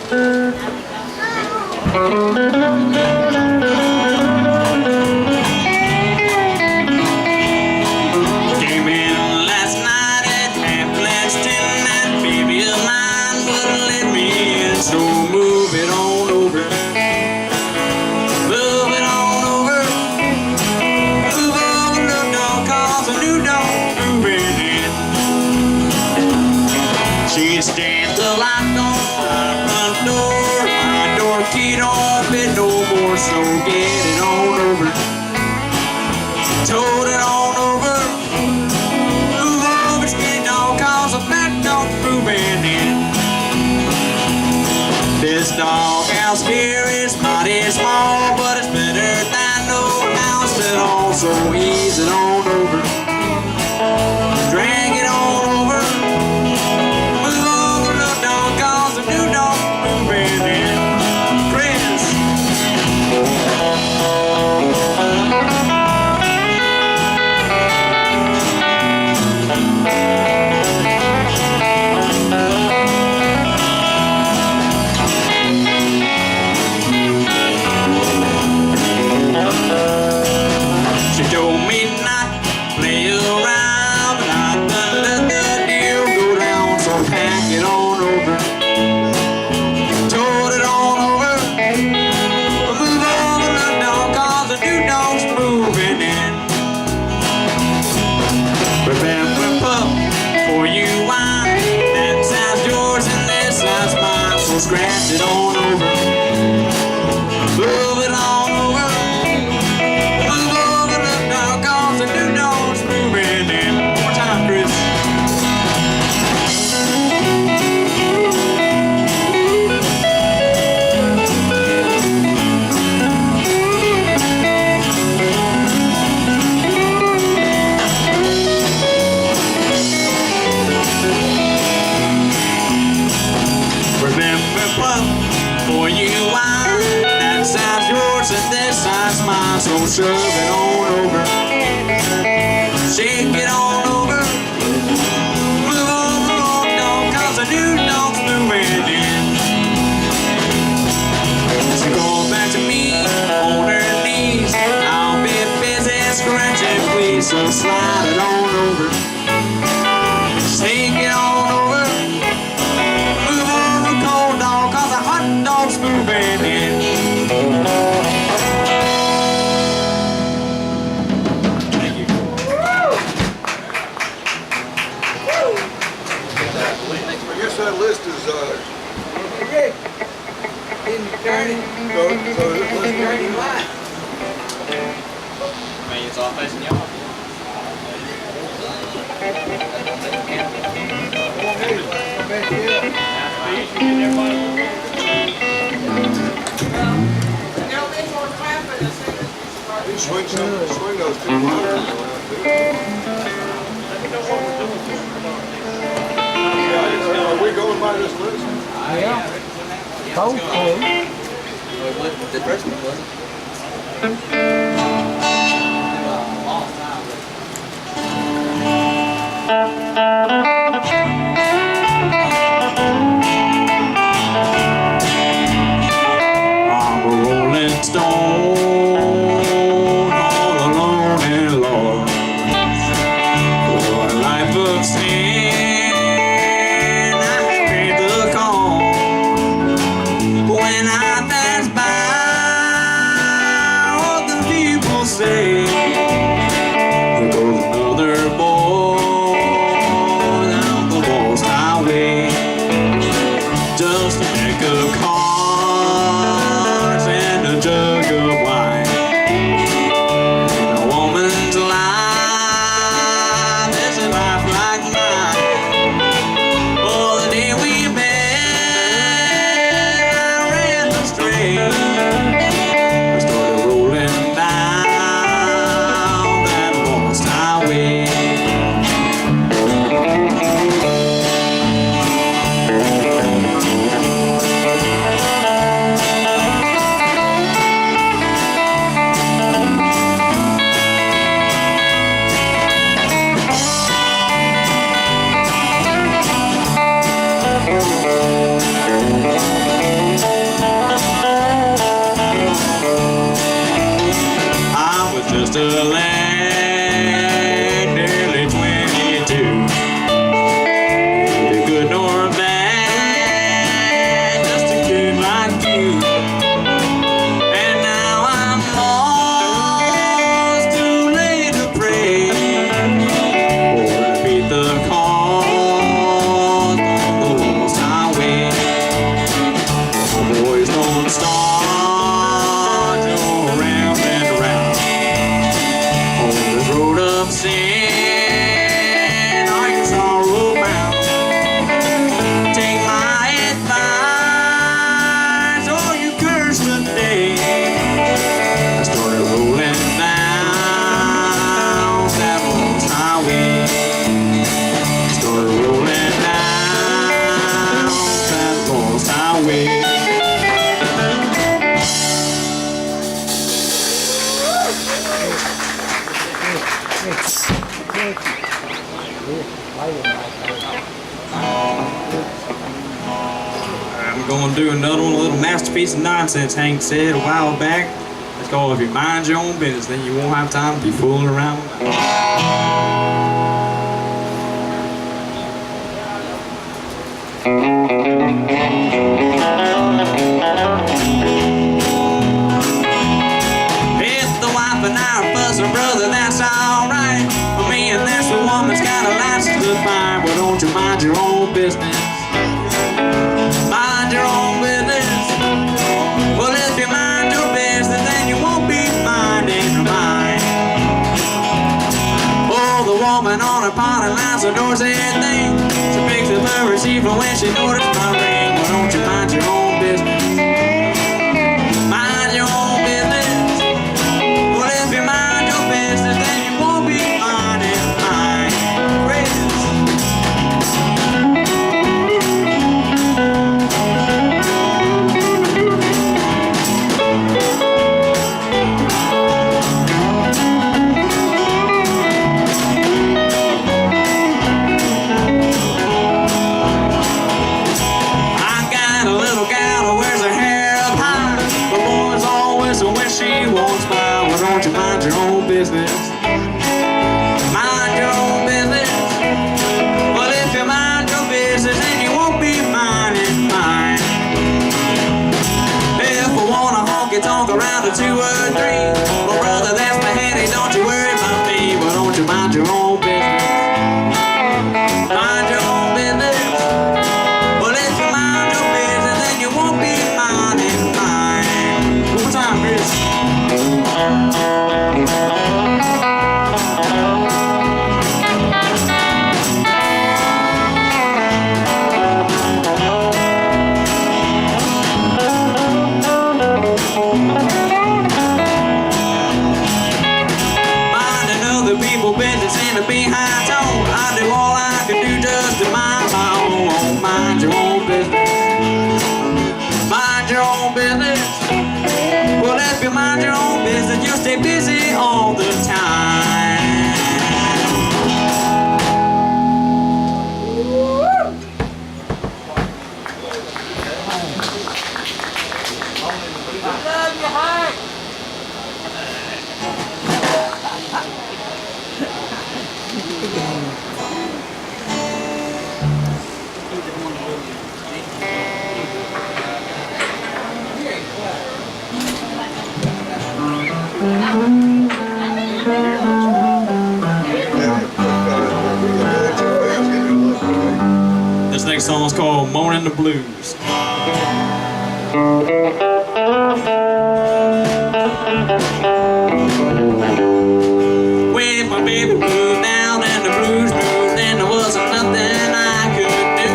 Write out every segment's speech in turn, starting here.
Came in last night at 10:30. That baby of mine wouldn't let me in, so move it on over. Move it on over. Move over, little dog, 'cause a new dog moving in. She'd stand till I don't our front door. My door key don't fit no more, so get it on over. Told it on over. Move over, skinny dog, 'cause a black dog moving in. This dog house here is mighty small, but it's better than no house at all, so ease it on over. Drag it on over. Move over, little dog, 'cause a new dog moving in. Chris. She told me not to play around, but I done let the deal go down, so pack it on over. Told it on over. Move over, little dog, 'cause the new dog's moving in. Remember, pup, for you wine, that side's yours and this side's mine, so scratch it on over. Move it on over. Move over, little dog, 'cause the new dog's moving in. One more time, Chris. Remember, pup, for you wine, that side's yours and this side's mine, so shove it on over. Shake it on over. Move over, old dog, 'cause the new dog's moving in. She goes back to me on her knees. I'll be busy scratching, please, so slide it on over. Take it on over. Move over, cold dog, 'cause the hot dog's moving in. Thank you. I guess that list is, Okay. In dirty, so this list, dirty line. Man, it's all facing y'all. swing those two monitors around, too. Yeah, are we going by this list? Yeah. Hopefully. The first one I'm a rolling stone, all alone and lost. For a life of sin, I paid the call. When I pass by, what the people say, there goes another boy down the lost highway. Just a deck of cards and a jug of wine. In a woman's life, there's a life like mine. Oh, the day we met, I ran astray. I started rolling down that lost highway. my way. I'm gonna do another one, a little masterpiece of nonsense Hank said a while back. It's called If You Mind Your Own Business, Then You Won't Have Time to Be Fooling Around. If the wife and I are fussing, brother, that's alright. For me and this woman's got a license to find. Well, don't you mind your own business? Mind your own business. Well, if you mind your business, then you won't be minding mine. Oh, the woman on her party line, so doors anything. She picks up her receiver when she notices my ring. Well, don't you mind your own business? Mind your own business. Well, if you mind your business, then you won't be minding mine. I got a little gal who wears her hair up high. The boys all whistle when she walks by. Well, don't you mind your own business? Mind your own business. Well, if you mind your business, then you won't be minding mine. If I wanna honky tonk around to 2 or 3, well, brother, that's my headache. Don't you worry about me. Well, don't you mind your own business? Mind your own business. Well, if you mind your business, then you won't be minding mine. One more time, Chris. Minding other people's business in a behind tone. I do all I can do just to mind my own. Mind your own business. Mind your own business. Well, if you mind your own business, you'll stay busy all the time. Love you, Hank. This next song is called Moaning the Blues. When my baby moved down and the blues moved, then there wasn't nothing I could do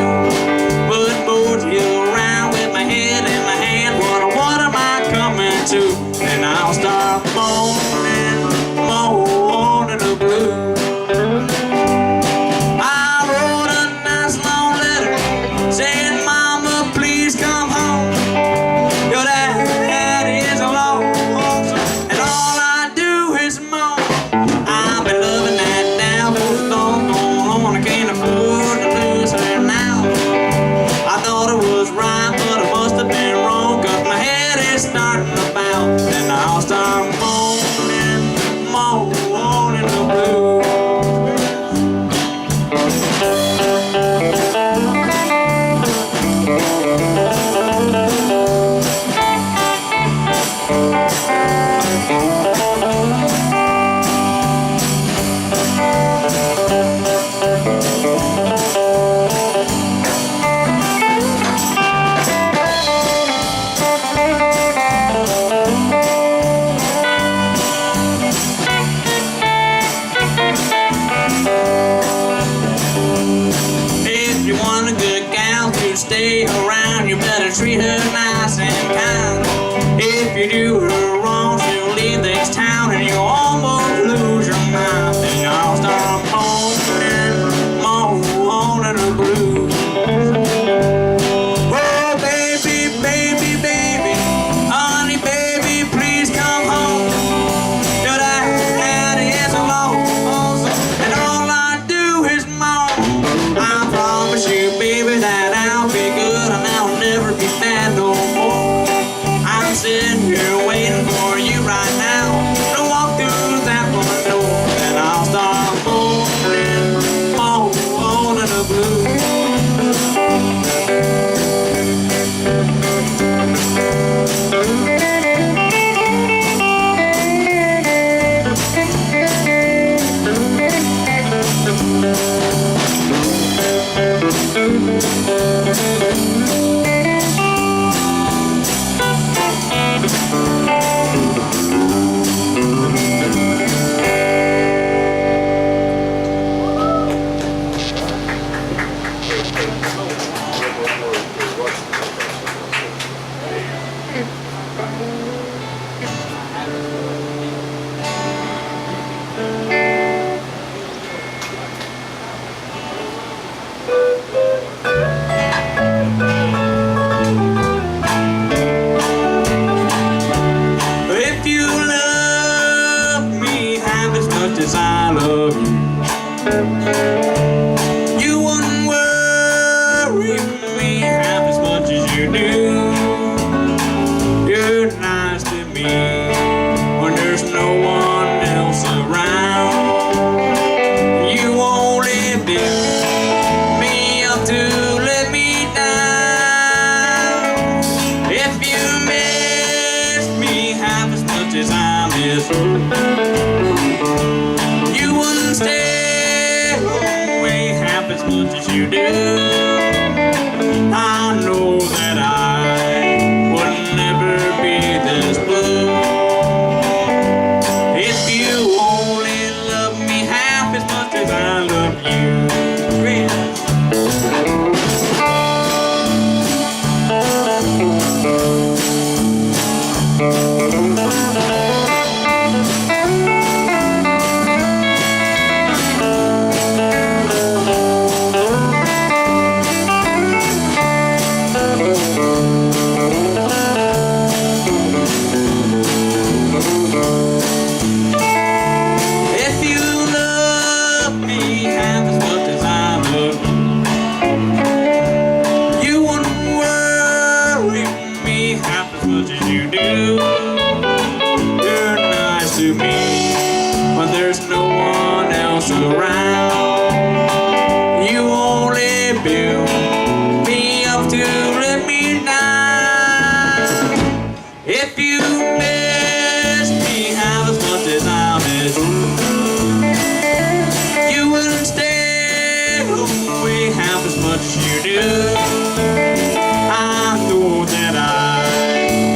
but motel around with my head in my hand. What am I coming to? And I'll start moaning, moaning the blues. I wrote a nice long letter saying, Mama, please come home. Your dad is alone, and all I do is moan. I've been loving that down for so long, I can't afford to lose her now. I thought it was right, but it must have been wrong, 'cause my head is starting to bounce, and I'll start moaning, moaning the blues. If you want a good gal to stay around, you better treat her nice and kind. If you do her wrong, she'll leave this town and you'll almost lose your mind. Then I'll start moaning, moaning the blues. Oh, baby, you do. You're nice to me when there's no one else around. You only build me up to let me down. If you miss me half as much as I miss you, wouldn't stay away half as much as you do. I know that I would never be this blue if you only love me half as much as I love you. If you love me half as much as I love you, you wouldn't worry me half as much as you do. You're nice to me when there's no one else around. You only build me up to let me down. If you miss me half as much as I miss you, wouldn't stay away half as much as you do. I know that I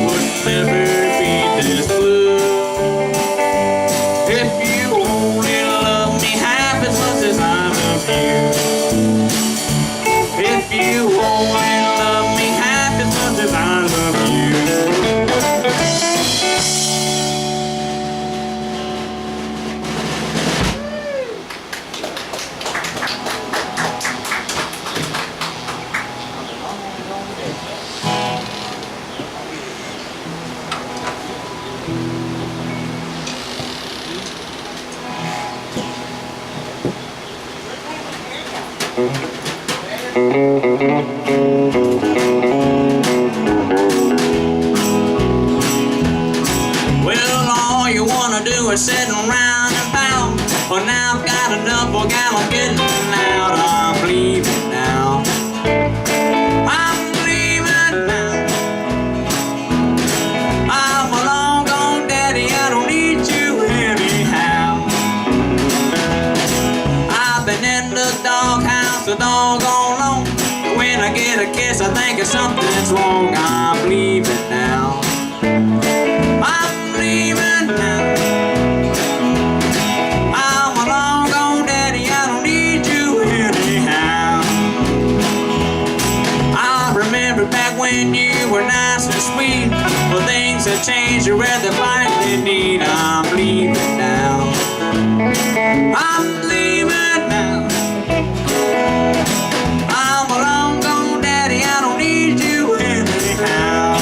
would never be this blue if you only love me half as much as I love you. If you only love me half as much as I love you. Well, all you wanna do is sit around and pout. Well, now I've got enough, well, gal, I'm getting out. I'm leaving now. I'm leaving now. I'm a long gone daddy, I don't need you anyhow. I've been in the doghouse a doggone long. When I get a kiss, I think something's wrong. I'm leaving now. I'm leaving now. I'm a long gone daddy, I don't need you anyhow. I remember back when you were nice and sweet. Well, things have changed, you're at the finally need. I'm leaving now. I'm leaving now. I'm a long gone daddy, I don't need you anyhow.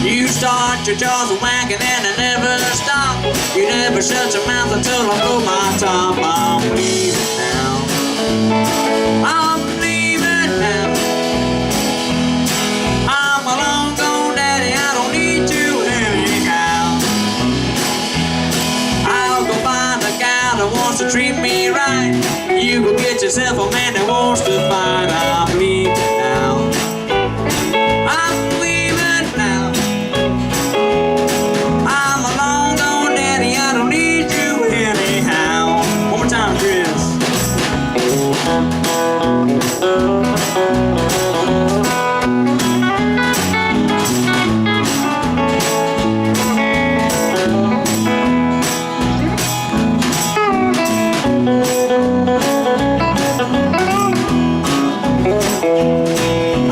You start your jaws whacking and it never stop. You never shut your mouth until I blow my top. I'm leaving now. I'm leaving now. I'm a long gone daddy, I don't need you anyhow. I'll go find a gal that wants to treat me right. You go get yourself a man that wants to fight. I'm leaving now. I'm leaving now. I'm a long gone daddy, I don't need you anyhow. One more time, Chris.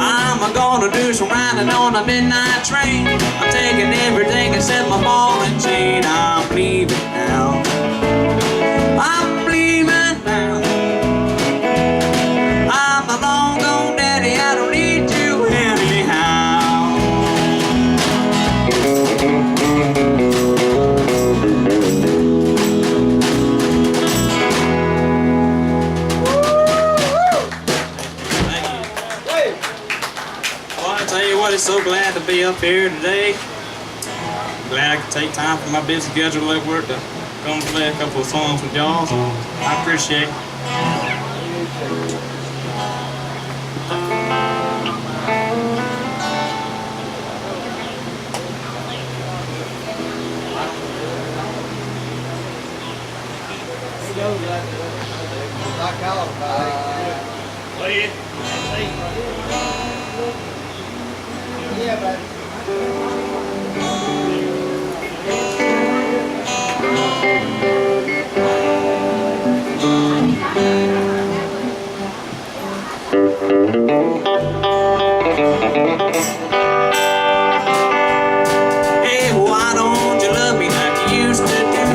I'm gonna do some riding on a midnight train. I'm taking everything except my ball and chain. I'm leaving now. I'm leaving now. everybody's so glad to be up here today. Glad I could take time from my busy schedule at work to come play a couple of songs with y'all, so I appreciate it. Knock out, Play it. yeah, but Hey, why don't you love me like you used to do?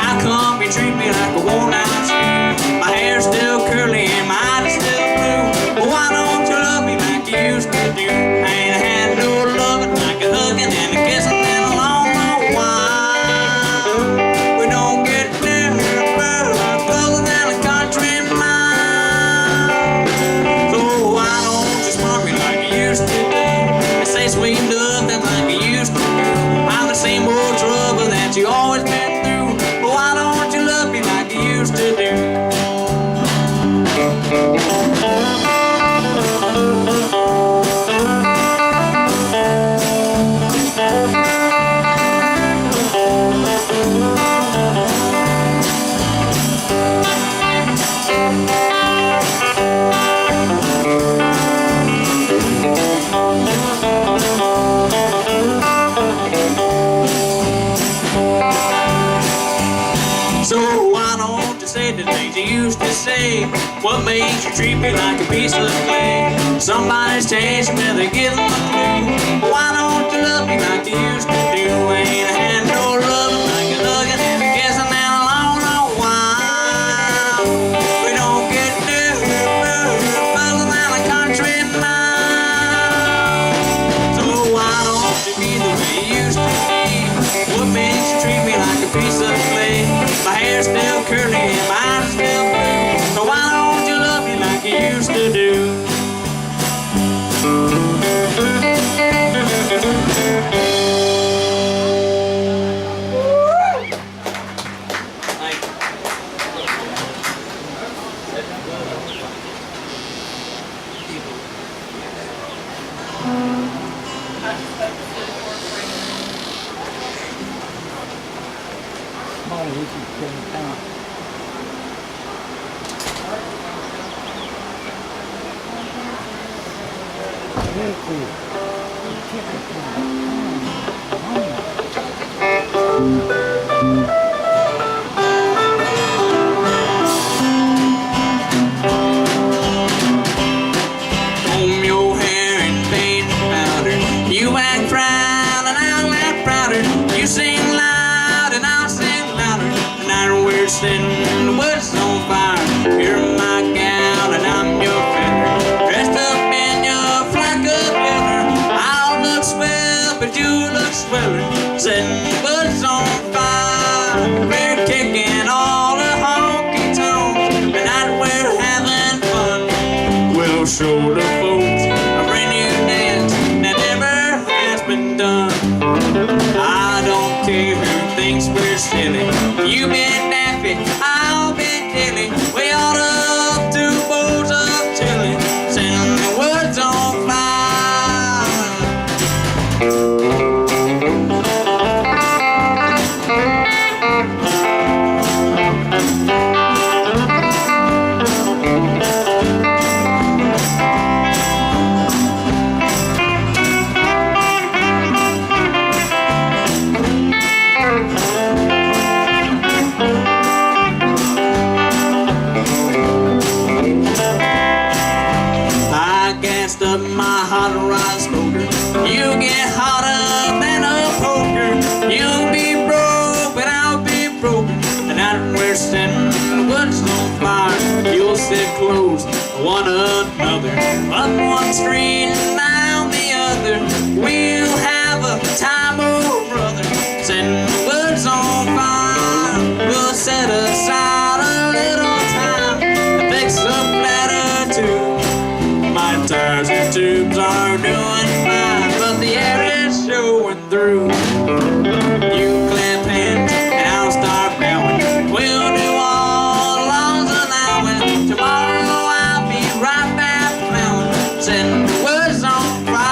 How come you treat me like a worn-out shoe? My hair's still curly and my eyes are still blue. Why don't you love me like you used to do? I ain't had no loving like a hugging and a kissing in a long, long while. We don't get nearer, closer than a country mile. So why don't you smart me like you used to do? And say sweet nothing like you used to do. I'm the same old trouble that you always been through. But why don't you love me like you used to do? So why don't you say the things you used to say? What makes you treat me like a piece of clay? Somebody's changed me, they're giving the clue. Why don't you love me like you used to do? Ain't had no love like a hugging and a kissing in a long, long while. We don't get nearer, further than a country mile. So why don't you be the way you used to be? What makes you treat me like a piece of clay? My hair's still curly and my eyes are still blue. So why don't you love me like you used to do? oh, we should spend time. Very cool. Check it Comb your hair and paint powder. You act proud and I'll act prouder. You sing loud and I'll sing louder. And we're setting the woods on fire. You're my gal and I'm your feather. Dressed up in your flack of leather. I'll look swell, but you look sweller. Setting the woods on fire. We're kicking all the honky tonks. Tonight we're having fun. We'll show the folks a brand new dance that never has been done. I don't care who thinks we're silly. You been daffy, I'll be dilly. We ought to up two bowls of chili, setting the woods on I gassed up my hot rod smoker. You get hotter than a poker. You'll be broke, but I'll be broken. And out we're setting the woods on fire. You'll sit close to one another, up one street and down the other. We'll have a time, oh brother, setting the woods on fire. We'll set aside a little time to fix a flat or two. My tires and tubes are doing fine. through. You clap hands and I'll start bowing. We'll do all along the line. Tomorrow I'll be right back around, setting the woods on fire.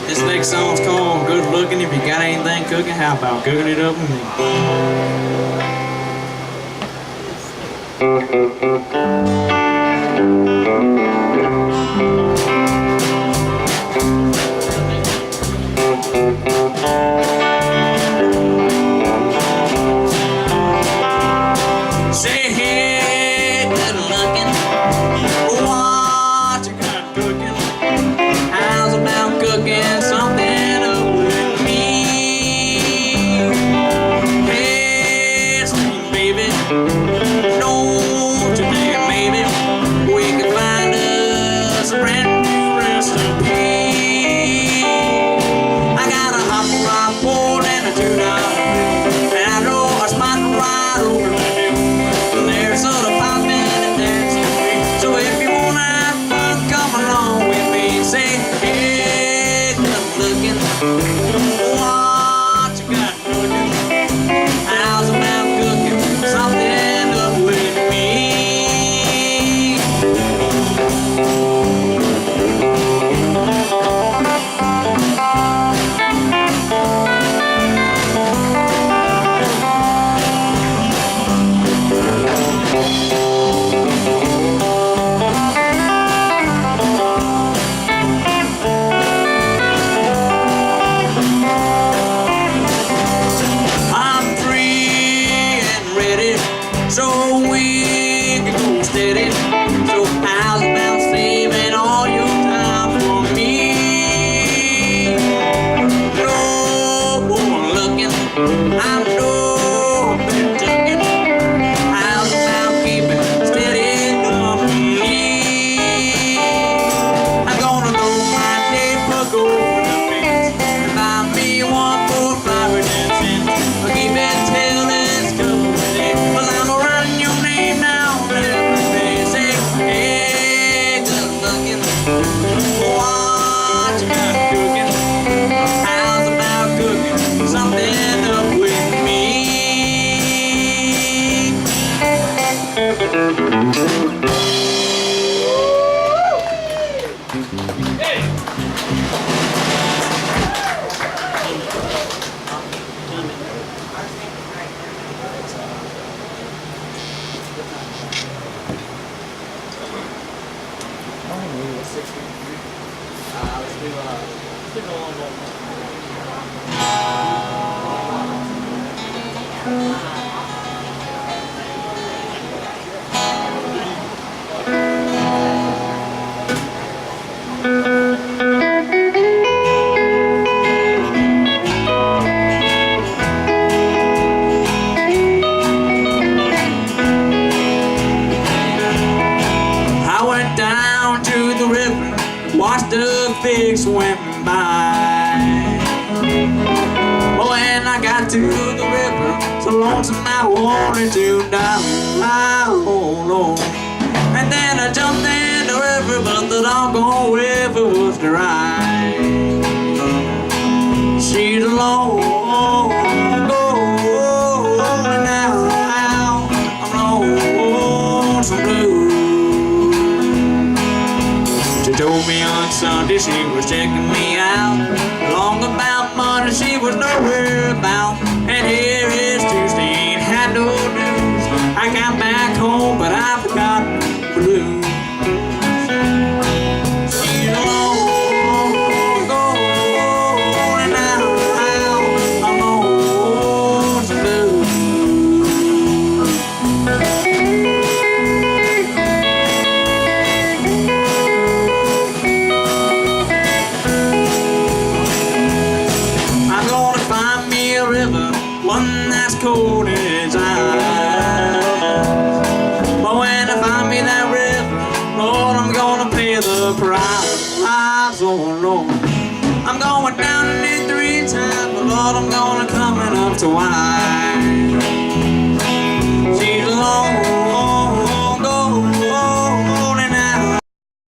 This next song's called Good Looking. If you got anything cooking, how about cooking it up with me? Say, hey, good looking, what you got cooking? How's about cooking something up with me? Hey, sweet baby, don't you think maybe we could find us a brand new recipe? I got a hot rock pole and a $2 bill, and I know a spot right over the hill. There's sort of popping and dancing free. So if you wanna have fun, come along with me. Say, hey, good looking, what you got cooking? How's about cooking something up with me? I'm free and ready, so we can go steady. So how's about saving all your time for me? No more looking, I'm no been tucking. How's about keeping steady company? I'm gonna go my day book over the fence and buy me one more flower dancing. I'll keep it till it's company, 'cause I'm writing your name down every day. Say, hey, good looking, what you got cooking? How's about cooking something up with me? I went down to the river, watched the fish swim by. Oh, when I got to the river, so lonesome I wanted to die. Oh, Lord. And then I jumped in the river, but the doggone river was dry. She's alone, going now. I'm lonesome blue. She told me on Sunday she was checking me out. Long about Monday she was nowhere about. And here is Tuesday, ain't had no news. I got back home, but I forgot the blues. She's alone, going out. I'm lonesome blue. I'm gonna find me a river, one that's cold as ice. But when I find me that river, Lord, daytime, but Lord, I'm gonna coming up to wine.